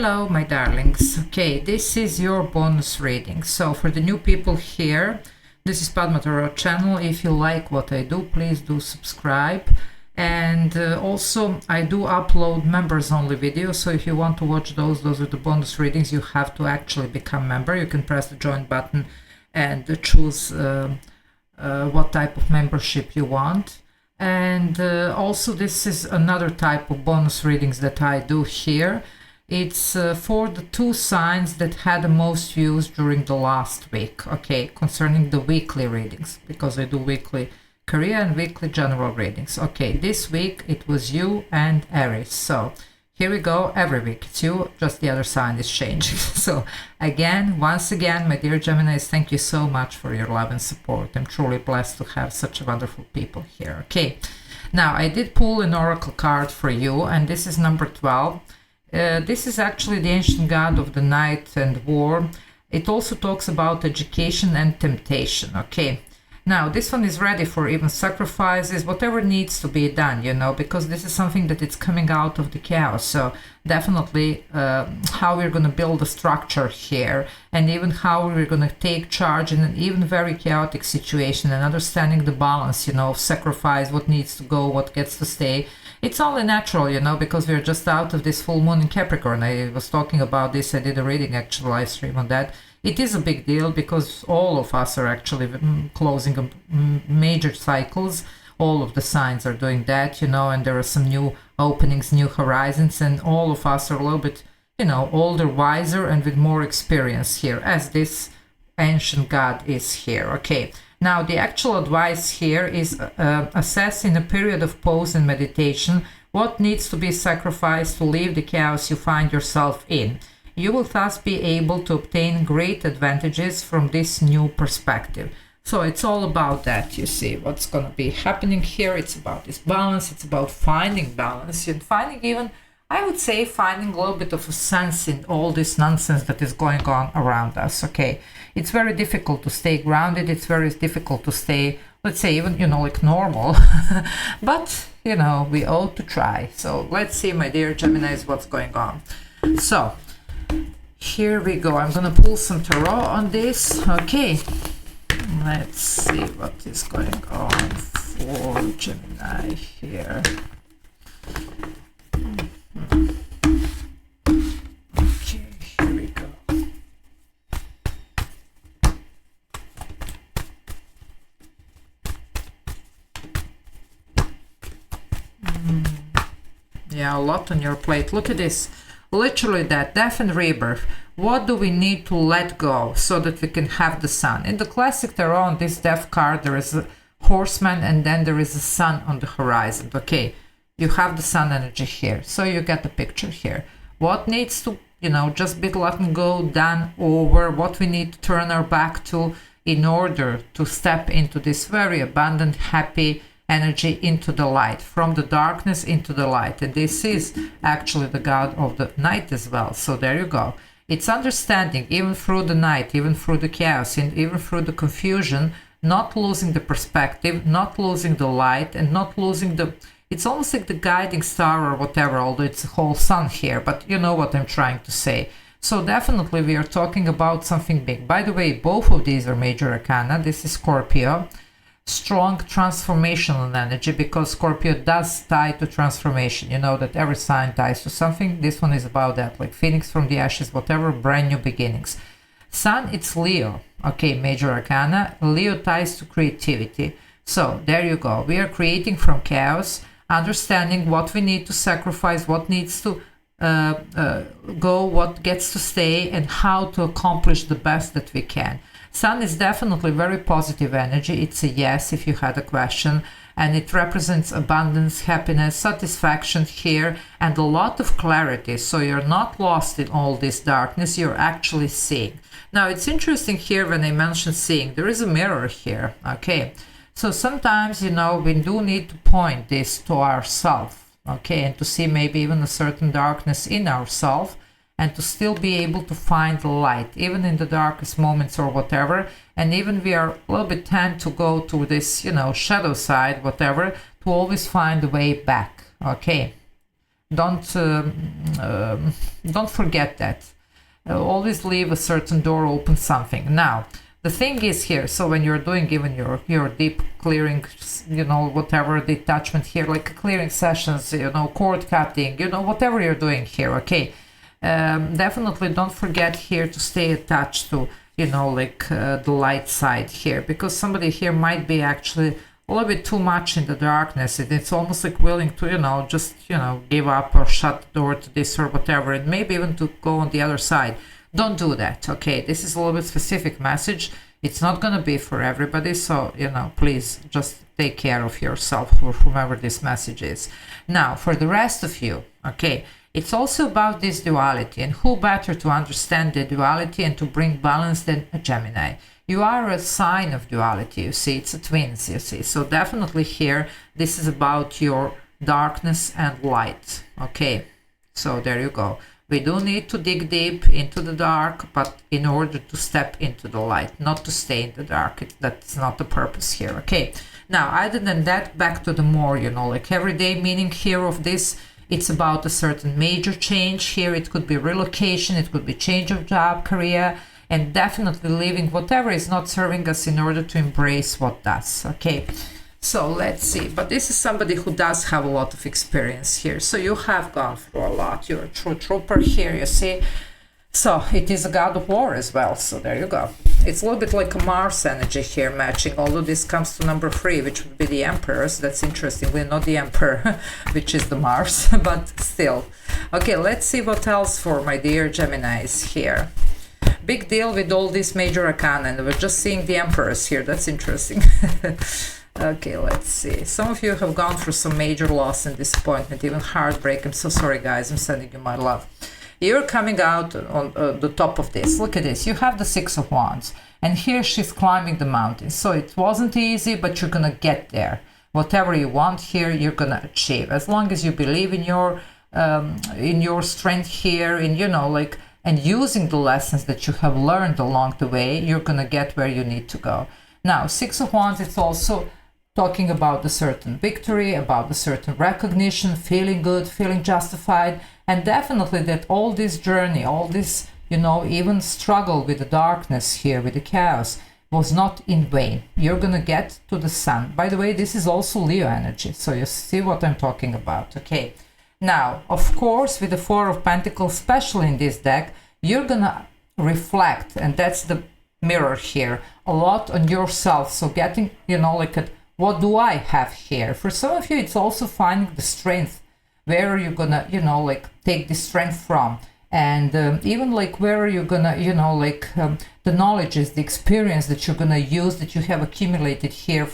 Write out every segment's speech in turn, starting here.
Hello, my darlings. Okay, this is your bonus reading. So for the new people here, this is padma.tarot channel. If you like what I do, please do subscribe. And also I do upload members only videos. So if you want to watch those are the bonus readings. You have to actually become member. You can press the join button and choose what type of membership you want. And also this is another type of bonus readings that I do here. It's for the 2 signs that had the most views during the last week, okay, concerning the weekly readings, because I do weekly career and weekly general readings. Okay, this week it was you and Aries. So here we go. Every week it's you, just the other sign is changing. So again, once again, my dear Geminis, thank you so much for your love and support. I'm truly blessed to have such wonderful people here. Okay, now I did pull an oracle card for you, and this is number 12. This is actually the ancient god of the night and war. It also talks about education and temptation. Okay, now this one is ready for even sacrifices, whatever needs to be done, you know, because this is something that it's coming out of the chaos. So definitely how we're going to build a structure here, and even how we're going to take charge in an even very chaotic situation, and understanding the balance, you know, of sacrifice, what needs to go, what gets to stay. It's only natural, you know, because we're just out of this full moon in Capricorn. I was talking about this. I did a reading, actually, live stream on that. It is a big deal because all of us are actually closing major cycles. All of the signs are doing that, you know, and there are some new openings, new horizons, and all of us are a little bit, you know, older, wiser, and with more experience here, as this ancient god is here. Okay. Now, the actual advice here is assess in a period of pause and meditation what needs to be sacrificed to leave the chaos you find yourself in. You will thus be able to obtain great advantages from this new perspective. So it's all about that, you see, what's going to be happening here. It's about this balance. It's about finding balance and finding even, I would say, finding a little bit of a sense in all this nonsense that is going on around us, okay? It's very difficult to stay grounded. It's very difficult to stay, let's say, even, you know, like normal. But, you know, we ought to try. So let's see, my dear Geminis, what's going on. So here we go. I'm going to pull some tarot on this. Okay. Let's see what is going on for Gemini here. Okay, here we go. Yeah, a lot on your plate. Look at this. Literally that, death and rebirth. What do we need to let go so that we can have the sun? In the classic tarot, on this death card, there is a horseman and then there is a sun on the horizon. Okay, you have the sun energy here. So you get the picture here. What needs to, you know, just be letting go, done, over, what we need to turn our back to in order to step into this very abundant, happy energy, into the light, from the darkness into the light. And this is actually the god of the night as well. So there you go. It's understanding, even through the night, even through the chaos, and even through the confusion, not losing the perspective, not losing the light, and not losing the, it's almost like the guiding star or whatever, although it's a whole sun here, but you know what I'm trying to say. So definitely we are talking about something big. By the way, both of these are major arcana. This is Scorpio. Strong transformational energy, because Scorpio does tie to transformation. You know that every sign ties to something. This one is about that, like phoenix from the ashes, whatever, brand new beginnings. Sun, it's Leo. Okay, major arcana. Leo ties to creativity. So there you go. We are creating from chaos, understanding what we need to sacrifice, what needs to go, what gets to stay, and how to accomplish the best that we can. Sun is definitely very positive energy. It's a yes if you had a question, and it represents abundance, happiness, satisfaction here, and a lot of clarity. So you're not lost in all this darkness, you're actually seeing. Now it's interesting here when I mention seeing, there is a mirror here, okay? So sometimes, you know, we do need to point this to ourselves, okay, and to see maybe even a certain darkness in ourselves, and to still be able to find the light, even in the darkest moments or whatever. And even we are a little bit tend to go to this, you know, shadow side, whatever, to always find a way back, okay? don't forget that. Always leave a certain door open, something. Now, the thing is here, so when you're doing even your deep clearing, you know, whatever detachment here, like clearing sessions, you know, cord cutting, you know, whatever you're doing here, okay, definitely don't forget here to stay attached to, you know, like the light side here, because somebody here might be actually a little bit too much in the darkness. It's almost like willing to, you know, just, you know, give up or shut the door to this or whatever, and maybe even to go on the other side. Don't do that, okay? This is a little bit specific message. It's not going to be for everybody, so, you know, please just take care of yourself or whomever this message is. Now, for the rest of you, okay, it's also about this duality, and who better to understand the duality and to bring balance than a Gemini? You are a sign of duality, you see, it's a twins, you see. So definitely here, this is about your darkness and light, okay? So there you go. We do need to dig deep into the dark, but in order to step into the light, not to stay in the dark. That's not the purpose here, okay? Now, other than that, back to the more, you know, like everyday meaning here of this, it's about a certain major change here. It could be relocation, it could be change of job, career, and definitely leaving whatever is not serving us in order to embrace what does, okay? So let's see, but this is somebody who does have a lot of experience here. So you have gone through a lot. You're a true trooper here, you see. So it is a god of war as well. So there you go. It's a little bit like a Mars energy here matching, although this comes to number 3, which would be the Emperor. So that's interesting. We're not the Emperor, which is the Mars, but still. Okay, let's see what else for my dear Geminis here. Big deal with all these major arcana, and we're just seeing the Emperors here. That's interesting. Okay, let's see. Some of you have gone through some major loss and disappointment, even heartbreak. I'm so sorry, guys. I'm sending you my love. You're coming out on the top of this. Look at this. You have the 6 of Wands, and here she's climbing the mountain. So it wasn't easy, but you're gonna get there. Whatever you want here, you're gonna achieve. As long as you believe in your strength here, in, you know, like, and using the lessons that you have learned along the way, you're gonna get where you need to go. Now, 6 of Wands, it's also talking about a certain victory, about a certain recognition, feeling good, feeling justified, and definitely that all this journey, all this, you know, even struggle with the darkness here, with the chaos, was not in vain. You're gonna get to the sun. By the way, this is also Leo energy, so you see what I'm talking about, okay? Now, of course, with the 4 of Pentacles, especially in this deck, you're gonna reflect, and that's the mirror here, a lot on yourself. So getting, you know, like at what do I have here? For some of you, it's also finding the strength. Where are you gonna, you know, like take the strength from? And even like where are you gonna, you know, like the knowledges, the experience that you're gonna use, that you have accumulated here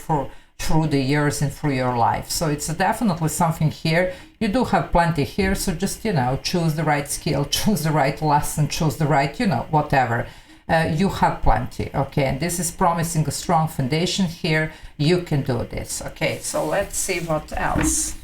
through the years and through your life. So it's definitely something here. You do have plenty here, so just, you know, choose the right skill, choose the right lesson, choose the right, you know, whatever. You have plenty, okay? And this is promising a strong foundation here. You can do this, okay? So let's see what else.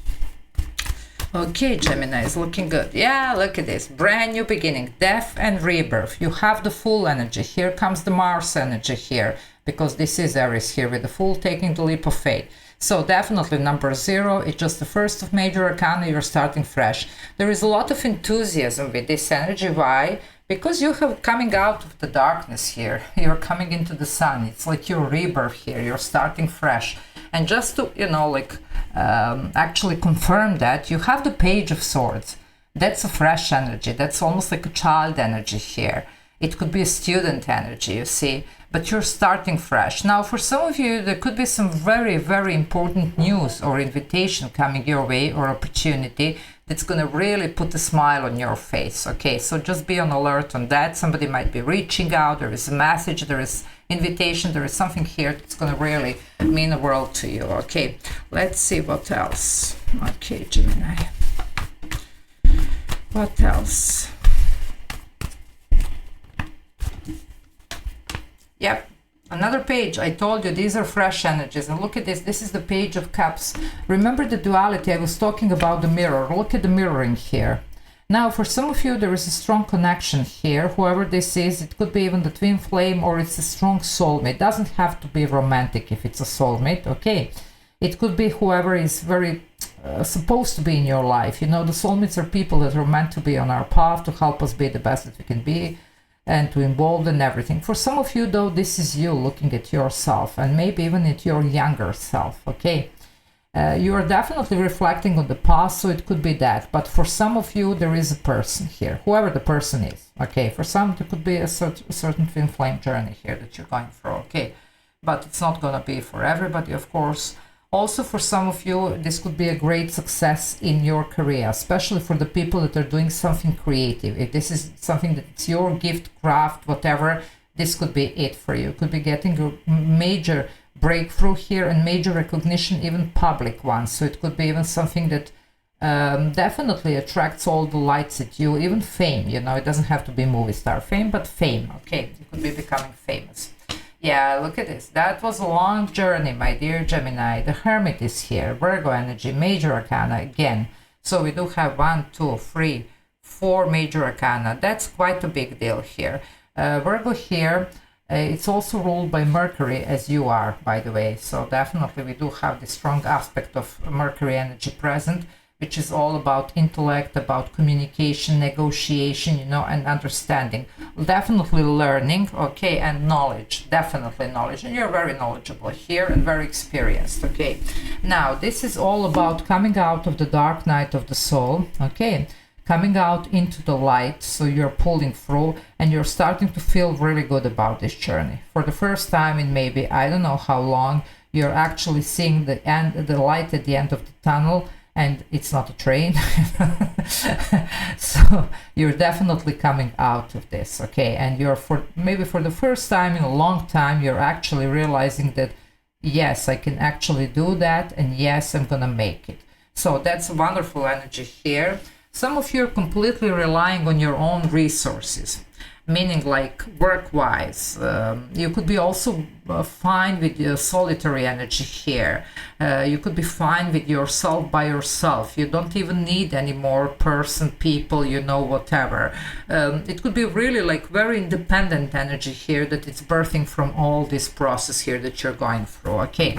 Okay, Gemini is looking good. Yeah, look at this. Brand new beginning, death and rebirth. You have the full energy. Here comes the Mars energy here, because this is Aries here with the full taking the leap of faith. So definitely number 0, it's just the first of major arcana, you're starting fresh. There is a lot of enthusiasm with this energy. Why? Because you have coming out of the darkness here. You're coming into the sun. It's like your rebirth here. You're starting fresh. And just to, you know, like actually confirm that, you have the Page of Swords. That's a fresh energy. That's almost like a child energy here. It could be a student energy, you see, but you're starting fresh. Now, for some of you, there could be some very, very important news or invitation coming your way, or opportunity that's going to really put a smile on your face, okay? So just be on alert on that. Somebody might be reaching out. There is a message, there is invitation, there is something here that's going to really mean the world to you, okay? Let's see what else. Okay, Gemini. What else? Yep, another page. I told you these are fresh energies, and look at this. This is the Page of Cups. Remember the duality I was talking about, the mirror. Look at the mirroring here. Now, for some of you, there is a strong connection here. Whoever this is, it could be even the twin flame, or it's a strong soulmate. It doesn't have to be romantic if it's a soulmate, okay? It could be whoever is very supposed to be in your life. You know, the soulmates are people that are meant to be on our path to help us be the best that we can be and to involve in everything. For some of you, though, this is you looking at yourself and maybe even at your younger self, okay? You are definitely reflecting on the past, so it could be that. But for some of you, there is a person here, whoever the person is, okay? For some, there could be a certain twin flame journey here that you're going through, okay? But it's not going to be for everybody, of course. Also, for some of you, this could be a great success in your career, especially for the people that are doing something creative. If this is something that's your gift, craft, whatever, this could be it for you. Could be getting a major breakthrough here and major recognition, even public ones. So it could be even something that definitely attracts all the lights at you, even fame. You know, it doesn't have to be movie star fame, but fame. Okay, you could be becoming famous. Yeah, look at this. That was a long journey, my dear Gemini. The Hermit is here. Virgo energy, major arcana again. So we do have 1, 2, 3, 4 major arcana. That's quite a big deal here. Virgo here, it's also ruled by Mercury, as you are, by the way. So definitely we do have this strong aspect of Mercury energy present, which is all about intellect, about communication, negotiation, you know, and understanding. Definitely learning, okay, and knowledge, definitely knowledge. And you're very knowledgeable here and very experienced, okay. Now, this is all about coming out of the dark night of the soul, okay, coming out into the light. So you're pulling through and you're starting to feel really good about this journey. For the first time in maybe, I don't know how long, you're actually seeing the light at the end of the tunnel. And it's not a train. So you're definitely coming out of this, okay? And you're maybe for the first time in a long time, you're actually realizing that, yes, I can actually do that, and yes, I'm gonna make it. So that's a wonderful energy here. Some of you are completely relying on your own resources, meaning like work-wise. You could be also fine with your solitary energy here. You could be fine with yourself by yourself. You don't even need any more person, people, you know, whatever. It could be really like very independent energy here that it's birthing from all this process here that you're going through, okay?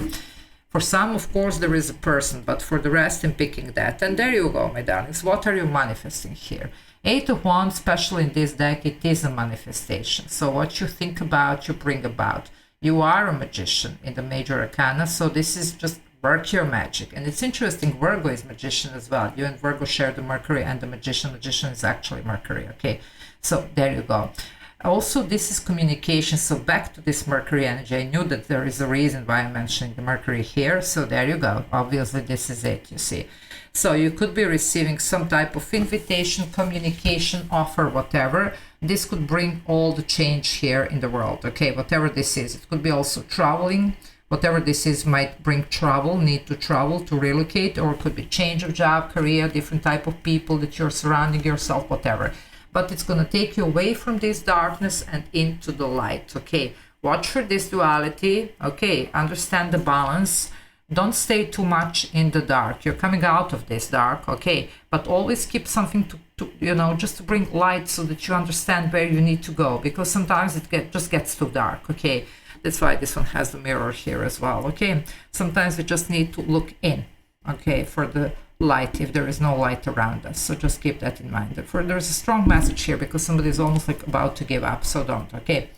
For some, of course, there is a person, but for the rest, I'm picking that. And there you go, my darlings. What are you manifesting here? 8 of Wands, especially in this deck, it is a manifestation. So what you think about, you bring about. You are a magician in the major arcana, so this is just work your magic. And it's interesting, Virgo is magician as well. You and Virgo share the Mercury and the magician. Magician is actually Mercury, okay? So there you go. Also, this is communication. So back to this Mercury energy. I knew that there is a reason why I'm mentioning the Mercury here. So there you go. Obviously, this is it, you see. So you could be receiving some type of invitation, communication, offer, whatever. This could bring all the change here in the world, okay? Whatever this is. It could be also traveling. Whatever this is might bring travel, need to travel, to relocate, or it could be change of job, career, different type of people that you're surrounding yourself, whatever. But it's going to take you away from this darkness and into the light, okay? Watch for this duality, okay? Understand the balance. Don't stay too much in the dark. You're coming out of this dark, okay? But always keep something to you know, just to bring light so that you understand where you need to go, because sometimes it just gets too dark, okay? That's why this one has the mirror here as well, okay? Sometimes we just need to look in, okay, for the light if there is no light around us. So just keep that in mind. There's a strong message here because somebody is almost like about to give up, so don't, okay?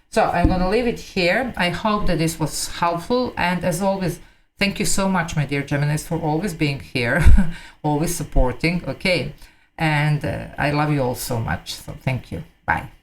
So I'm going to leave it here. I hope that this was helpful, and as always, thank you so much, my dear Geminis, for always being here, always supporting, okay? And I love you all so much, so thank you. Bye.